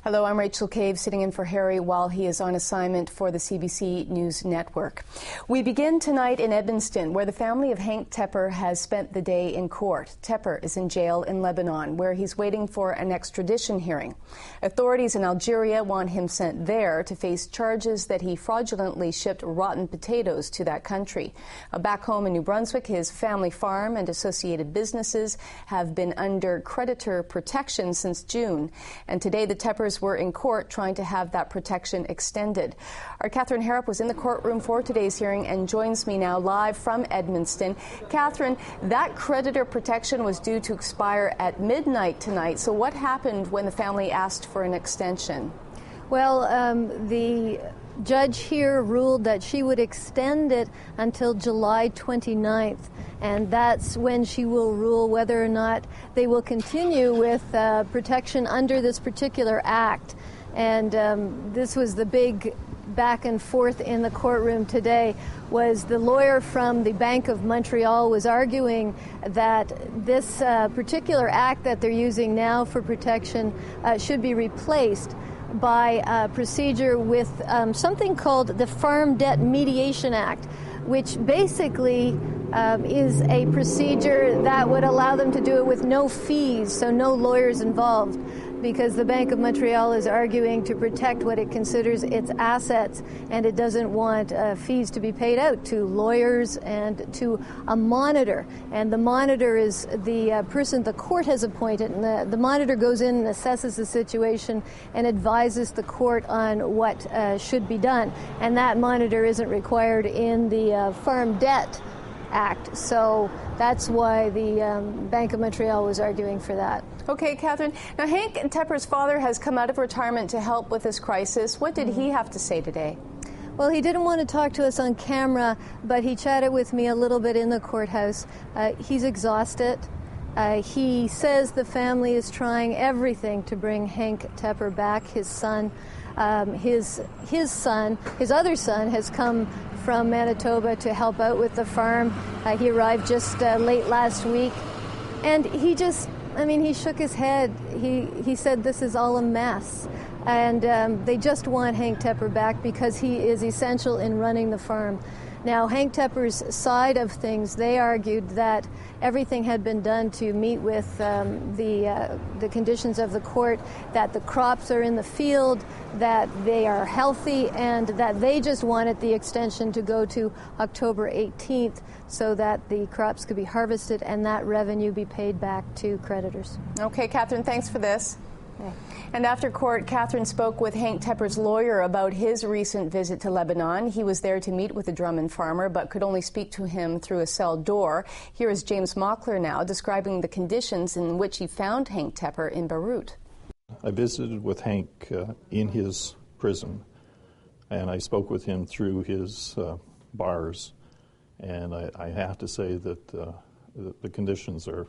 Hello, I'm Rachel Cave, sitting in for Harry while he is on assignment for the CBC News Network. We begin tonight in Edmundston, where the family of Henk Tepper has spent the day in court. Tepper is in jail in Lebanon, where he's waiting for an extradition hearing. Authorities in Algeria want him sent there to face charges that he fraudulently shipped rotten potatoes to that country. Back home in New Brunswick, his family farm and associated businesses have been under creditor protection since June. And today the Teppers were in court trying to have that protection extended. Our Catherine Harrop was in the courtroom for today's hearing and joins me now live from Edmundston. Catherine, that creditor protection was due to expire at midnight tonight. So what happened when the family asked for an extension? Well, the judge here ruled that she would extend it until July 29th, and that's when she will rule whether or not they will continue with protection under this particular act. And this was the big back and forth in the courtroom today. Was the lawyer from the Bank of Montreal was arguing that this particular act that they're using now for protection should be replaced by a procedure with something called the Farm Debt Mediation Act, which basically is a procedure that would allow them to do it with no fees, so no lawyers involved, because the Bank of Montreal is arguing to protect what it considers its assets, and it doesn't want fees to be paid out to lawyers and to a monitor. And the monitor is the person the court has appointed, and the monitor goes in and assesses the situation and advises the court on what should be done. And that monitor isn't required in the Farm Debt Act, so that's why the Bank of Montreal was arguing for that. Okay, Catherine. Now, Henk Tepper's father has come out of retirement to help with this crisis. What did he have to say today? Well, he didn't want to talk to us on camera, but he chatted with me a little bit in the courthouse. He's exhausted. He says the family is trying everything to bring Henk Tepper back, his son. His other son has come from Manitoba to help out with the farm. He arrived just late last week, and he shook his head. He said this is all a mess, and they just want Henk Tepper back because he is essential in running the farm. Now, Henk Tepper's side of things, they argued that everything had been done to meet with the conditions of the court, that the crops are in the field, that they are healthy, and that they just wanted the extension to go to October 18th so that the crops could be harvested and that revenue be paid back to creditors. Okay, Catherine, thanks for this. Yeah. And after court, Catherine spoke with Henk Tepper's lawyer about his recent visit to Lebanon. He was there to meet with a Drummond farmer, but could only speak to him through a cell door. Here is James Mockler now describing the conditions in which he found Henk Tepper in Beirut. I visited with Henk in his prison, and I spoke with him through his bars. And I have to say that the conditions are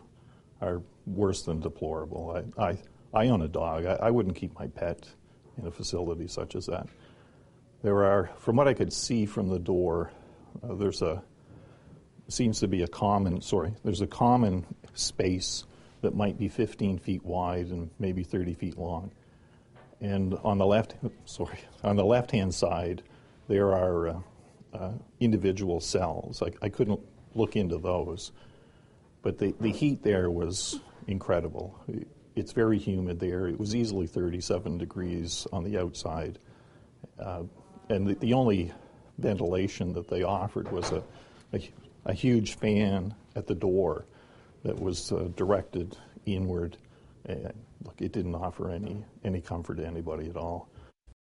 worse than deplorable. I own a dog. I wouldn't keep my pet in a facility such as that. There are, from what I could see from the door, there's a common space that might be 15 feet wide and maybe 30 feet long. And on the left-hand side, there are individual cells. I couldn't look into those, but the heat there was incredible. It's very humid there. It was easily 37 degrees on the outside. And the only ventilation that they offered was a huge fan at the door that was directed inward. And look, it didn't offer any comfort to anybody at all.